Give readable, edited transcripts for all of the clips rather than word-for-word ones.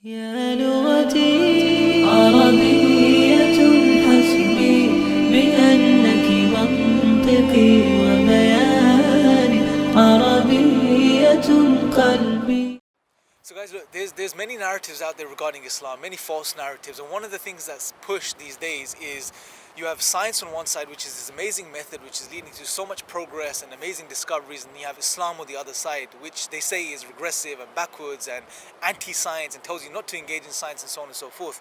يا لغتي عربية حسبي بأنك منطقي وبياني عربية قلبي. So guys, look, there's many narratives out there regarding Islam, many false narratives, and one of the things that's pushed these days is you have science on one side, which is this amazing method which is leading to so much progress and amazing discoveries, and you have Islam on the other side, which they say is regressive and backwards and anti-science and tells you not to engage in science and so on and so forth.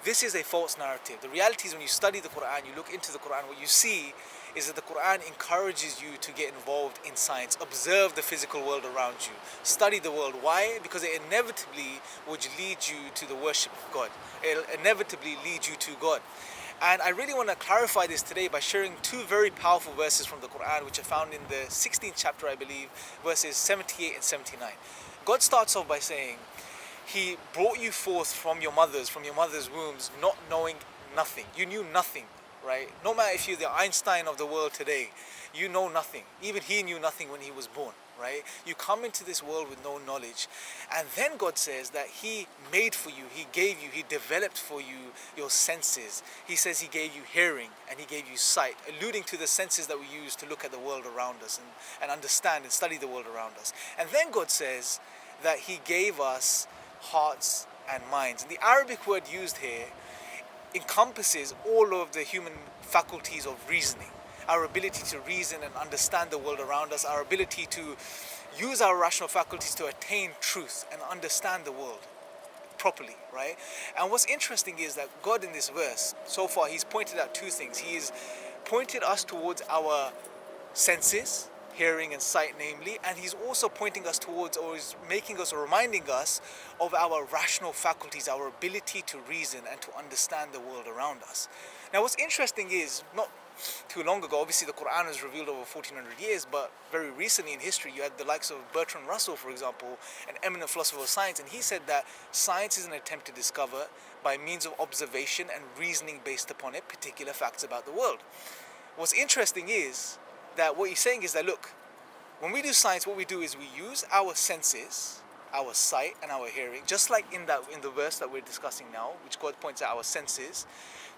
This is a false narrative. The reality is when you study the Quran, you look into the Quran, what you see is that the Quran encourages you to get involved in science, observe the physical world around you, study the world. Why? Because it inevitably would lead you to the worship of God. It'll inevitably lead you to God. And I really want to clarify this today by sharing two very powerful verses from the Quran, which are found in the 16th chapter, I believe, verses 78 and 79. God starts off by saying, He brought you forth from your mother's wombs, not knowing nothing. You knew nothing, right? No matter if you're the Einstein of the world today, you know nothing. Even he knew nothing when he was born, right? You come into this world with no knowledge. And then God says that He made for you, He gave you, He developed for you your senses. He says He gave you hearing and He gave you sight, alluding to the senses that we use to look at the world around us and understand and study the world around us. And then God says that He gave us hearts and minds. And the Arabic word used here encompasses all of the human faculties of reasoning. Our ability to reason and understand the world around us, our ability to use our rational faculties to attain truth and understand the world properly, right? And what's interesting is that God in this verse, so far He's pointed out two things. He has pointed us towards our senses, hearing and sight namely, and He's also pointing us towards, or is making us or reminding us of our rational faculties, our ability to reason and to understand the world around us. Now what's interesting is, not too long ago, obviously the Quran was revealed over 1400 years, but very recently in history you had the likes of Bertrand Russell, for example, an eminent philosopher of science, and he said that science is an attempt to discover by means of observation and reasoning based upon it particular facts about the world. What's interesting is that what he's saying is that, look, when we do science, what we do is we use our senses, our sight and our hearing, just like in the verse that we're discussing now, which God points out our senses,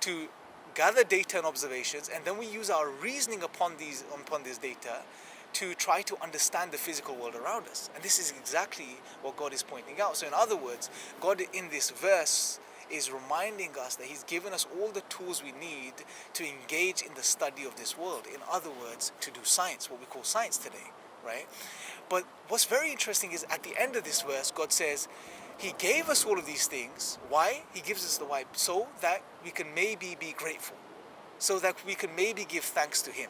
to gather data and observations, and then we use our reasoning upon this data to try to understand the physical world around us. And this is exactly what God is pointing out. So in other words, God in this verse is reminding us that He's given us all the tools we need to engage in the study of this world. In other words, to do science, what we call science today, right? But what's very interesting is at the end of this verse, God says He gave us all of these things. Why? He gives us the why, so that we can maybe be grateful, so that we can maybe give thanks to Him.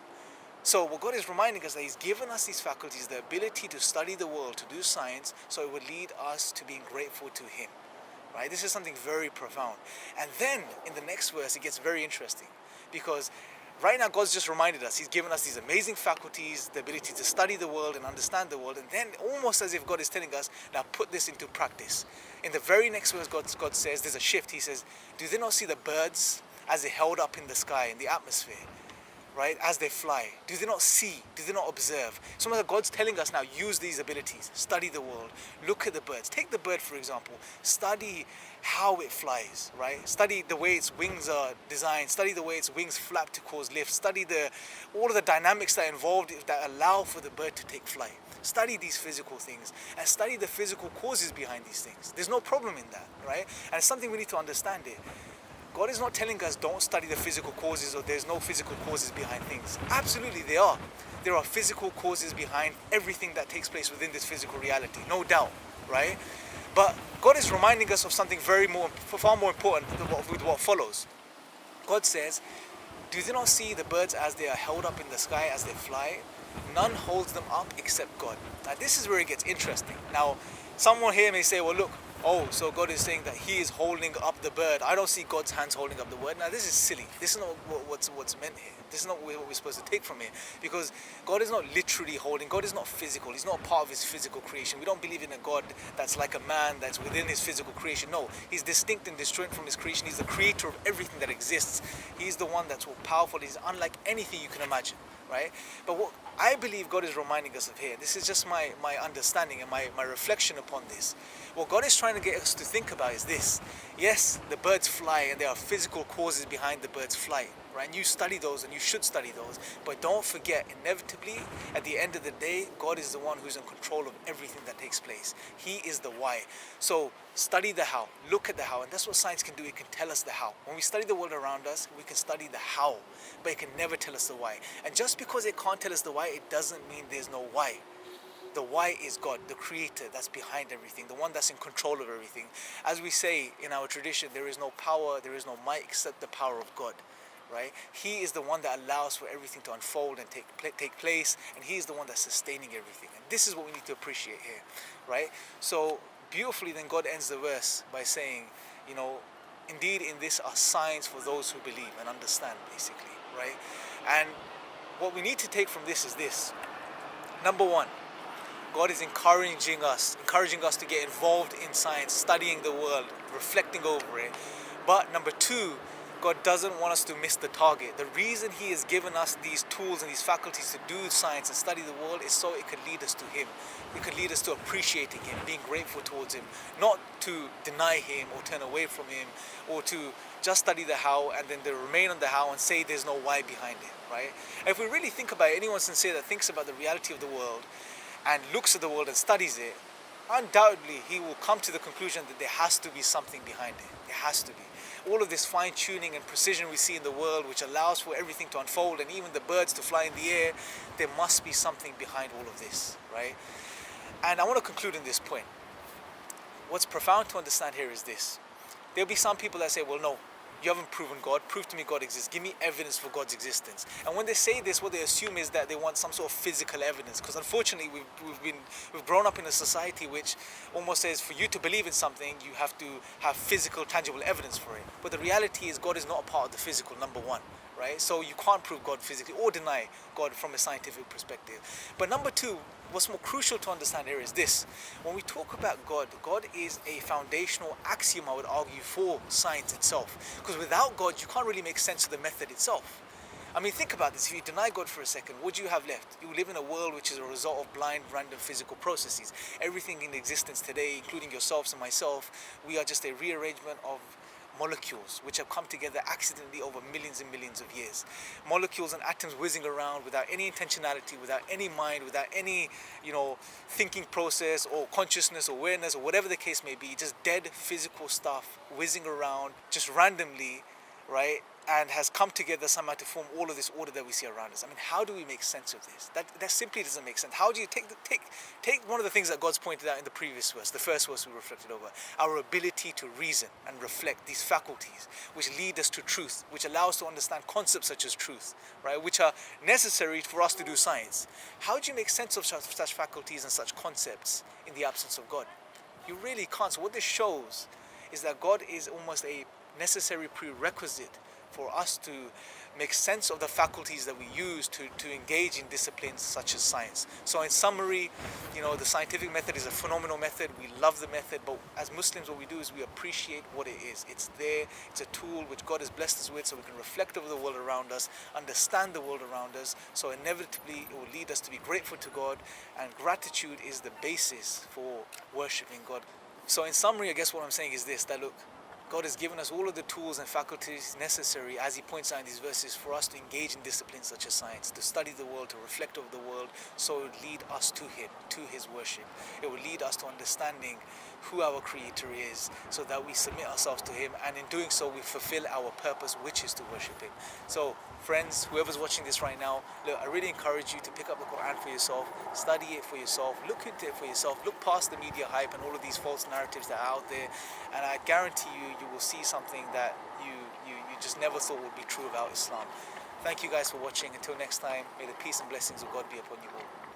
So what God is reminding us that He's given us these faculties, the ability to study the world, to do science, so it would lead us to being grateful to Him. Right? This is something very profound. And then in the next verse it gets very interesting, because right now God's just reminded us, He's given us these amazing faculties, the ability to study the world and understand the world, and then almost as if God is telling us, now put this into practice. In the very next verse God says, there's a shift. He says, do they not see the birds as they're held up in the sky, in the atmosphere? Right, as they fly, do they not see? Do they not observe? Some of the God's telling us now, use these abilities, study the world, look at the birds. Take the bird, for example, study how it flies, right? Study the way its wings are designed, study the way its wings flap to cause lift, study all of the dynamics that are involved that allow for the bird to take flight. Study these physical things and study the physical causes behind these things. There's no problem in that, right? And it's something we need to understand it. God is not telling us don't study the physical causes or there's no physical causes behind things. Absolutely there are. There are physical causes behind everything that takes place within this physical reality, no doubt, right? But God is reminding us of something far more important with what follows. God says, do they not see the birds as they are held up in the sky as they fly? None holds them up except God. Now this is where it gets interesting. Now someone here may say, well look, oh, so God is saying that He is holding up the bird. I don't see God's hands holding up the bird. Now this is silly. This is not what's meant here. This is not what we're supposed to take from here. Because God is not literally holding. God is not physical. He's not part of His physical creation. We don't believe in a God that's like a man that's within His physical creation. No, He's distinct and disjoint from His creation. He's the creator of everything that exists. He's the one that's all powerful. He's unlike anything you can imagine. right? But what I believe God is reminding us of here, this is just my understanding and my reflection upon this. What God is trying to get us to think about is this. Yes, the birds fly and there are physical causes behind the birds' flight, right? And you study those and you should study those. But don't forget, inevitably, at the end of the day, God is the one who's in control of everything that takes place. He is the why. So study the how, look at the how, and that's what science can do. It can tell us the how. When we study the world around us, we can study the how, but it can never tell us the why. And just because it can't tell us the why, it doesn't mean there's no why. The why is God, the creator that's behind everything, the one that's in control of everything. As we say in our tradition, there is no power, there is no might except the power of God, right? He is the one that allows for everything to unfold and take place, and he is the one that's sustaining everything. And this is what we need to appreciate here, right? So beautifully then God ends the verse by saying, you know, indeed in this are signs for those who believe and understand, basically, right? And what we need to take from this is this. Number one, God is encouraging us to get involved in science, studying the world, reflecting over it. But number two, God doesn't want us to miss the target. The reason he has given us these tools and these faculties to do science and study the world is so it could lead us to him. It could lead us to appreciating him, being grateful towards him, not to deny him or turn away from him, or to just study the how and then to remain on the how and say there's no why behind it, right? And if we really think about it, anyone sincere that thinks about the reality of the world and looks at the world and studies it, undoubtedly he will come to the conclusion that there has to be something behind it. There has to be. All of this fine-tuning and precision we see in the world, which allows for everything to unfold and even the birds to fly in the air, there must be something behind all of this, right? And I want to conclude in this point. What's profound to understand here is this. There'll be some people that say, well, no, you haven't proven God. Prove to me God exists. Give me evidence for God's existence. And when they say this, what they assume is that they want some sort of physical evidence. Because unfortunately, we've grown up in a society which almost says for you to believe in something, you have to have physical, tangible evidence for it. But the reality is God is not a part of the physical, number one. Right? So you can't prove God physically or deny God from a scientific perspective. But number two, what's more crucial to understand here is this. When we talk about God, God is a foundational axiom, I would argue, for science itself. Because without God, you can't really make sense of the method itself. I mean, think about this. If you deny God for a second, what do you have left? You live in a world which is a result of blind, random physical processes. Everything in existence today, including yourselves and myself, we are just a rearrangement of molecules which have come together accidentally over millions and millions of years. Molecules and atoms whizzing around without any intentionality, without any mind, without any, thinking process or consciousness, awareness, or whatever the case may be. Just dead physical stuff whizzing around just randomly, right? And has come together somehow to form all of this order that we see around us. I mean, how do we make sense of this? That simply doesn't make sense. How do you take one of the things that God's pointed out in the previous verse, the first verse we reflected over, our ability to reason and reflect, these faculties which lead us to truth, which allow us to understand concepts such as truth, right, which are necessary for us to do science. How do you make sense of such faculties and such concepts in the absence of God? You really can't. So what this shows is that God is almost a necessary prerequisite for us to make sense of the faculties that we use to engage in disciplines such as science. So in summary, the scientific method is a phenomenal method. We love the method, but as Muslims, what we do is we appreciate what it is. It's there, it's a tool which God has blessed us with so we can reflect over the world around us, understand the world around us, so inevitably it will lead us to be grateful to God, and gratitude is the basis for worshipping God. So in summary, I guess what I'm saying is this, that look, God has given us all of the tools and faculties necessary, as he points out in these verses, for us to engage in disciplines such as science, to study the world, to reflect over the world, so it would lead us to him, to his worship. It will lead us to understanding who our Creator is, so that we submit ourselves to him, and in doing so we fulfill our purpose, which is to worship him. So friends, whoever's watching this right now, look, I really encourage you to pick up the Quran for yourself, study it for yourself, look into it for yourself, look past the media hype and all of these false narratives that are out there, and I guarantee you will see something that you just never thought would be true about Islam. Thank you guys for watching. Until next time, may the peace and blessings of God be upon you all.